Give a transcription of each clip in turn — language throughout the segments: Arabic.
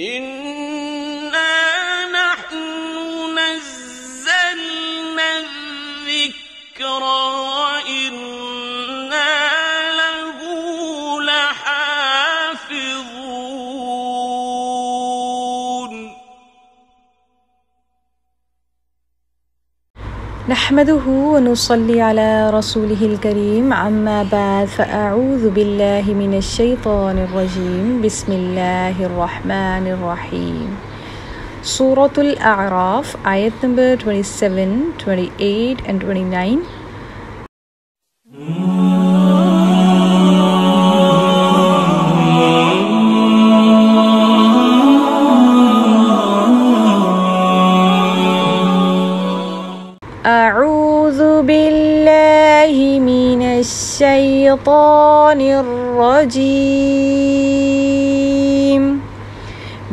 إِنَّا نَحْنُ نَزَّلْنَا الذِّكْرَ وَإِنَّا لَهُ لَحَافِظُونَ نحمده ونصلي على رسوله الكريم أما بعد فأعوذ بالله من الشيطان الرجيم بسم الله الرحمن الرحيم سورة الأعراف ayat number 27, 28 and 29. أعوذ بالله من الشيطان الرجيم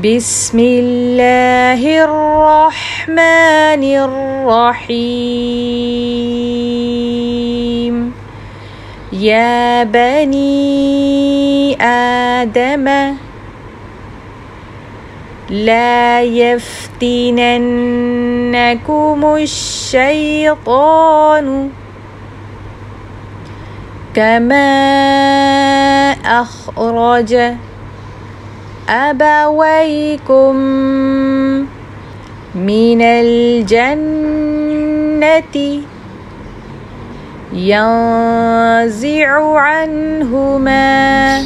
بسم الله الرحمن الرحيم يا بني آدم لا يفتننكم الشيطان كما أخرج أبويكم من الجنة ينزع عنهما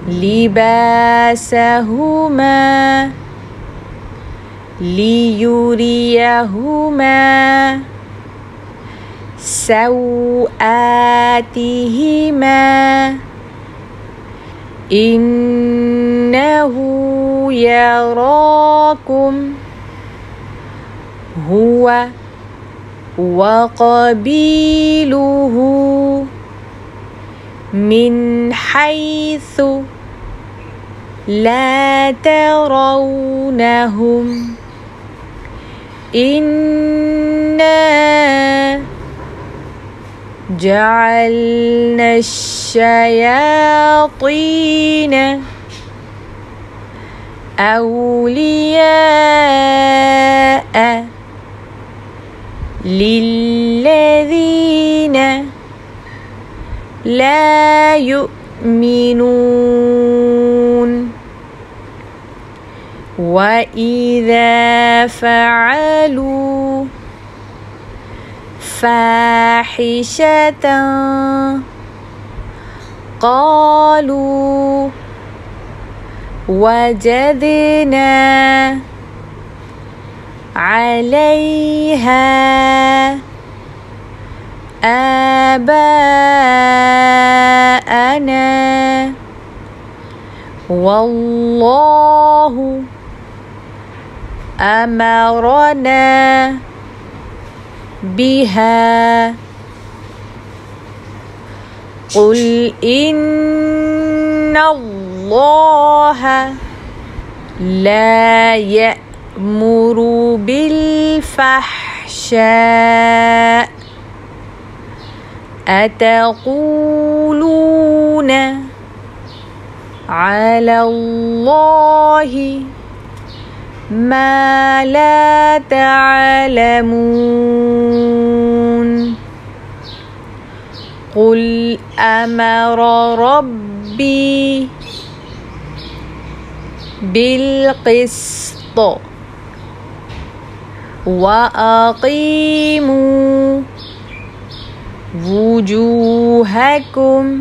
لباسهما ليريهما سوآتهما إنه يراكم هو وقبيله من حيث لا ترونهم إنا جعلنا الشياطين أولياء للذين لا يؤمنون وإذا فعلوا فاحشة قالوا وجدنا عليها آباءنا والله أمرنا بها قل إن الله لا يأمر بالفحشاء أتقولون على الله ما لا تعلمون قل أمر ربي بالقسط وأقيموا وجوهكم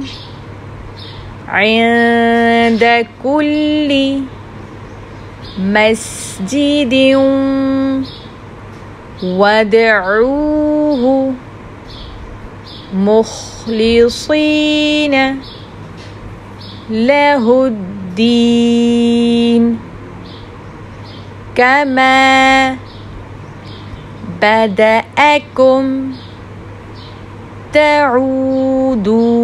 عند كل مسجد وادعوه مخلصين له الدين كما بدأكم تعودون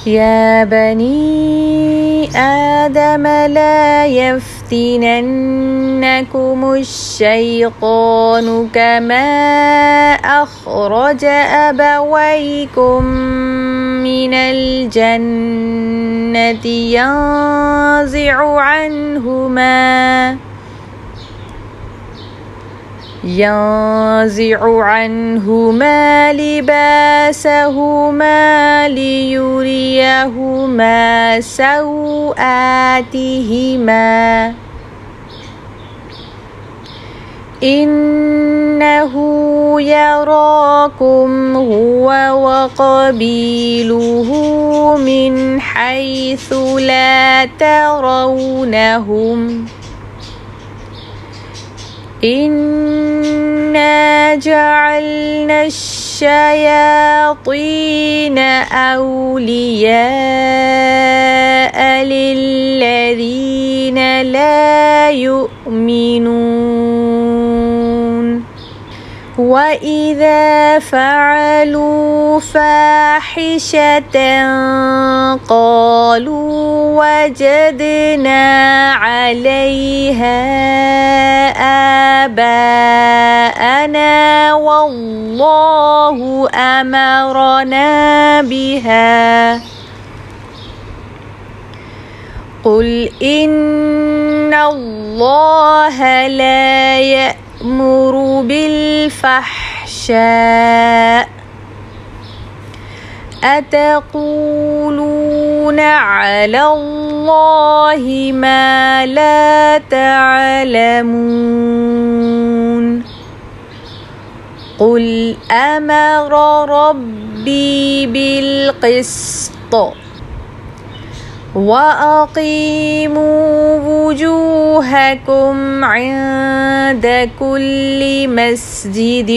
يا بني آدم لا يفتننكم الشيطان كما أخرج أبويكم من الجنة ينزع عنهما لباسهما ليريهما سوآتهما إنه يراكم هو وقبيله من حيث لا ترونهم إنا جعلنا الشياطين أولياء للذين لا يؤمنون وإذا فعلوا فاحشة قالوا وجدنا عليها آباءنا والله أمرنا بها قل إن الله لا يأمر بالفحشاء أتقولون على الله ما لا تعلمون قل أمر ربي بالقسط وأقيموا وجوهكم عند كل مسجد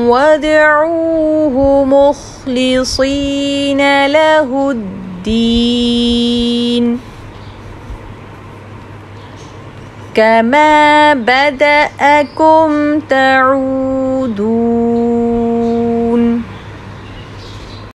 وادعوه مخلصين له الدين كما بدأكم تعودون